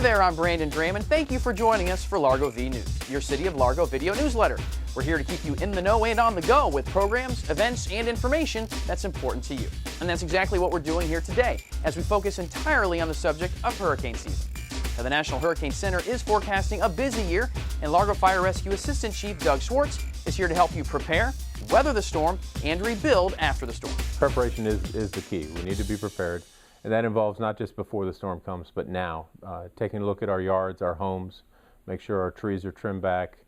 there, I'm Brandon Dram, and thank you for joining us for Largo V News, your City of Largo video newsletter. We're here to keep you in the know and on the go with programs, events, and information that's important to you. And that's exactly what we're doing here today, as we focus entirely on the subject of hurricane season. Now, the National Hurricane Center is forecasting a busy year, and Largo Fire Rescue Assistant Chief Doug Swartz is here to help you prepare, weather the storm, and rebuild after the storm. Preparation is the key. We need to be prepared, and that involves not just before the storm comes, but now. Taking a look at our yards, our homes, make sure our trees are trimmed back.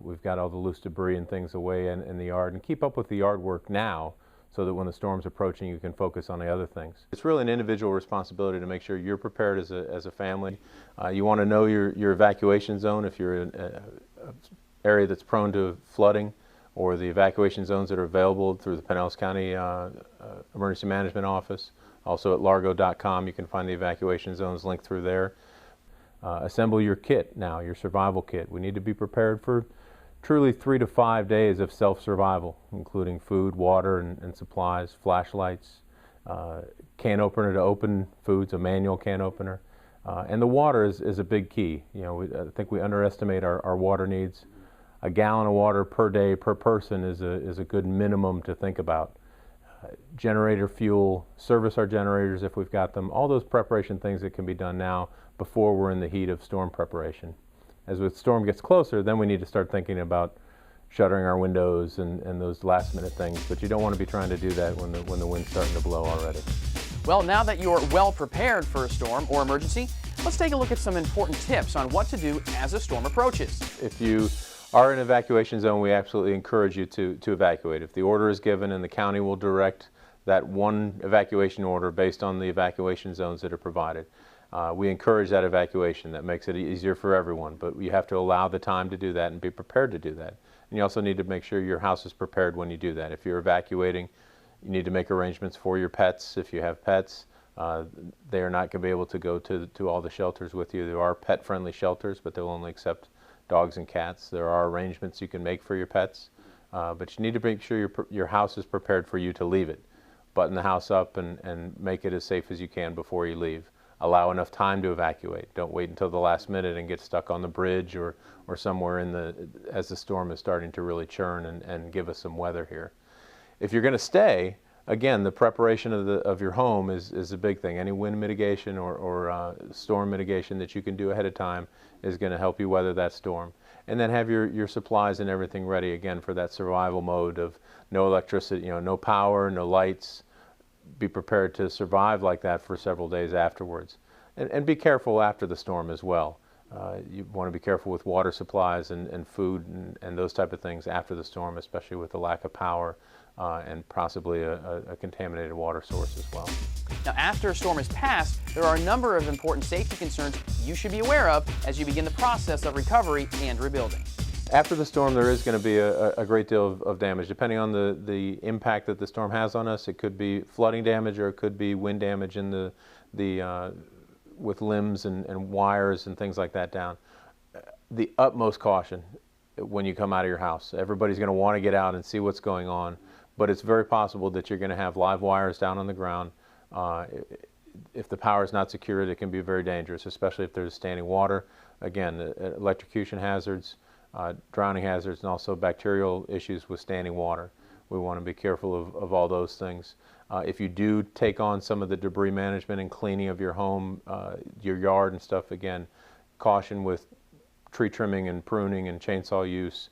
We've got all the loose debris and things away in the yard, and keep up with the yard work now so that when the storm's approaching you can focus on the other things. It's really an individual responsibility to make sure you're prepared as a family. You want to know your evacuation zone if you're in an area that's prone to flooding, or the evacuation zones that are available through the Pinellas County Emergency Management Office. Also at largo.com you can find the evacuation zones linked through there. Assemble your kit now, your survival kit. We need to be prepared for truly 3 to 5 days of self-survival, including food, water, and supplies, flashlights, can opener to open foods, a manual can opener. And the water is a big key. You know, I think we underestimate our water needs. A gallon of water per day per person is a good minimum to think about. Generator fuel, service our generators if we've got them, all those preparation things that can be done now before we're in the heat of storm preparation. As the storm gets closer, then we need to start thinking about shuttering our windows and those last minute things, but you don't want to be trying to do that when the wind's starting to blow already. Well, now that you're well prepared for a storm or emergency, let's take a look at some important tips on what to do as a storm approaches. If you are in an evacuation zone, we absolutely encourage you to evacuate. If the order is given, and the county will direct that one evacuation order based on the evacuation zones that are provided. We encourage that evacuation. That makes it easier for everyone, but you have to allow the time to do that and be prepared to do that. And you also need to make sure your house is prepared when you do that. If you're evacuating, you need to make arrangements for your pets. If you have pets, they are not going to be able to go to all the shelters with you. There are pet-friendly shelters, but they'll only accept dogs and cats. There are arrangements you can make for your pets, but you need to make sure your house is prepared for you to leave it. Button the house up and make it as safe as you can before you leave. Allow enough time to evacuate. Don't wait until the last minute and get stuck on the bridge or somewhere as the storm is starting to really churn and give us some weather here. If you're going to stay, again, the preparation of your home is a big thing. Any wind mitigation or storm mitigation that you can do ahead of time is going to help you weather that storm. And then have your supplies and everything ready, again, for that survival mode of no electricity, no power, no lights. Be prepared to survive like that for several days afterwards. And be careful after the storm as well. You want to be careful with water supplies and food and those type of things after the storm, especially with the lack of power and possibly a contaminated water source as well. Now, after a storm has passed, there are a number of important safety concerns you should be aware of as you begin the process of recovery and rebuilding. After the storm, there is going to be a great deal of damage. Depending on the impact that the storm has on us, it could be flooding damage or it could be wind damage in with limbs and wires and things like that down. The utmost caution when you come out of your house. Everybody's going to want to get out and see what's going on, but it's very possible that you're going to have live wires down on the ground. If the power is not secured, it can be very dangerous, especially if there's standing water. Again, electrocution hazards, drowning hazards, and also bacterial issues with standing water. We want to be careful of all those things. If you do take on some of the debris management and cleaning of your home, your yard and stuff, again, caution with tree trimming and pruning and chainsaw use.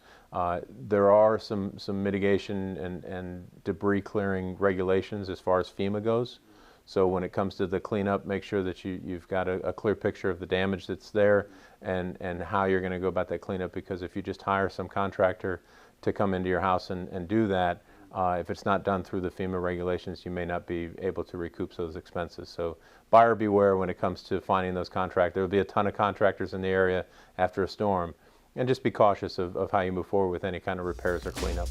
There are some mitigation and debris clearing regulations as far as FEMA goes. So when it comes to the cleanup, make sure that you've got a clear picture of the damage that's there and how you're going to go about that cleanup, because if you just hire some contractor to come into your house and do that, if it's not done through the FEMA regulations, you may not be able to recoup those expenses. So buyer beware when it comes to finding those contractors. There will be a ton of contractors in the area after a storm, and just be cautious of how you move forward with any kind of repairs or cleanup.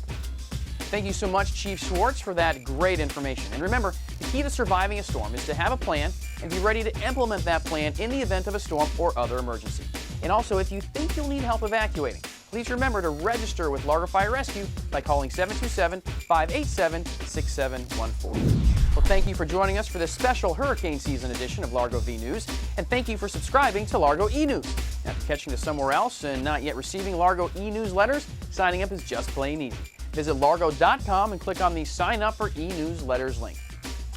Thank you so much, Chief Swartz, for that great information. And remember, the key to surviving a storm is to have a plan and be ready to implement that plan in the event of a storm or other emergency. And also, if you think you'll need help evacuating, please remember to register with Largo Fire Rescue by calling 727-587-6714. Well, thank you for joining us for this special hurricane season edition of Largo V News, and thank you for subscribing to Largo E-News. Now, if you're catching this somewhere else and not yet receiving Largo e-newsletters, signing up is just plain easy. Visit largo.com and click on the Sign Up for E-Newsletters link.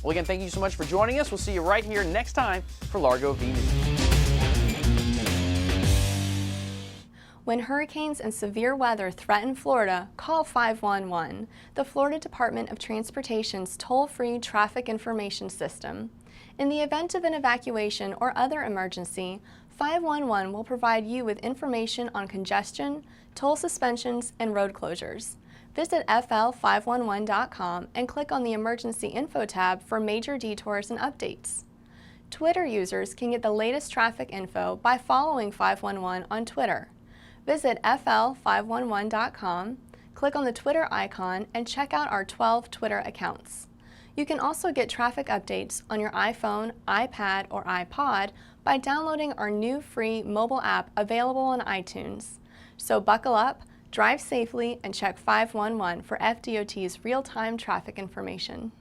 Well, again, thank you so much for joining us. We'll see you right here next time for Largo V News. When hurricanes and severe weather threaten Florida, call 511, the Florida Department of Transportation's toll-free traffic information system. In the event of an evacuation or other emergency, 511 will provide you with information on congestion, toll suspensions, and road closures. Visit fl511.com and click on the Emergency Info tab for major detours and updates. Twitter users can get the latest traffic info by following 511 on Twitter. Visit fl511.com, click on the Twitter icon, and check out our 12 Twitter accounts. You can also get traffic updates on your iPhone, iPad, or iPod by downloading our new free mobile app available on iTunes. So buckle up, drive safely, and check 511 for FDOT's real-time traffic information.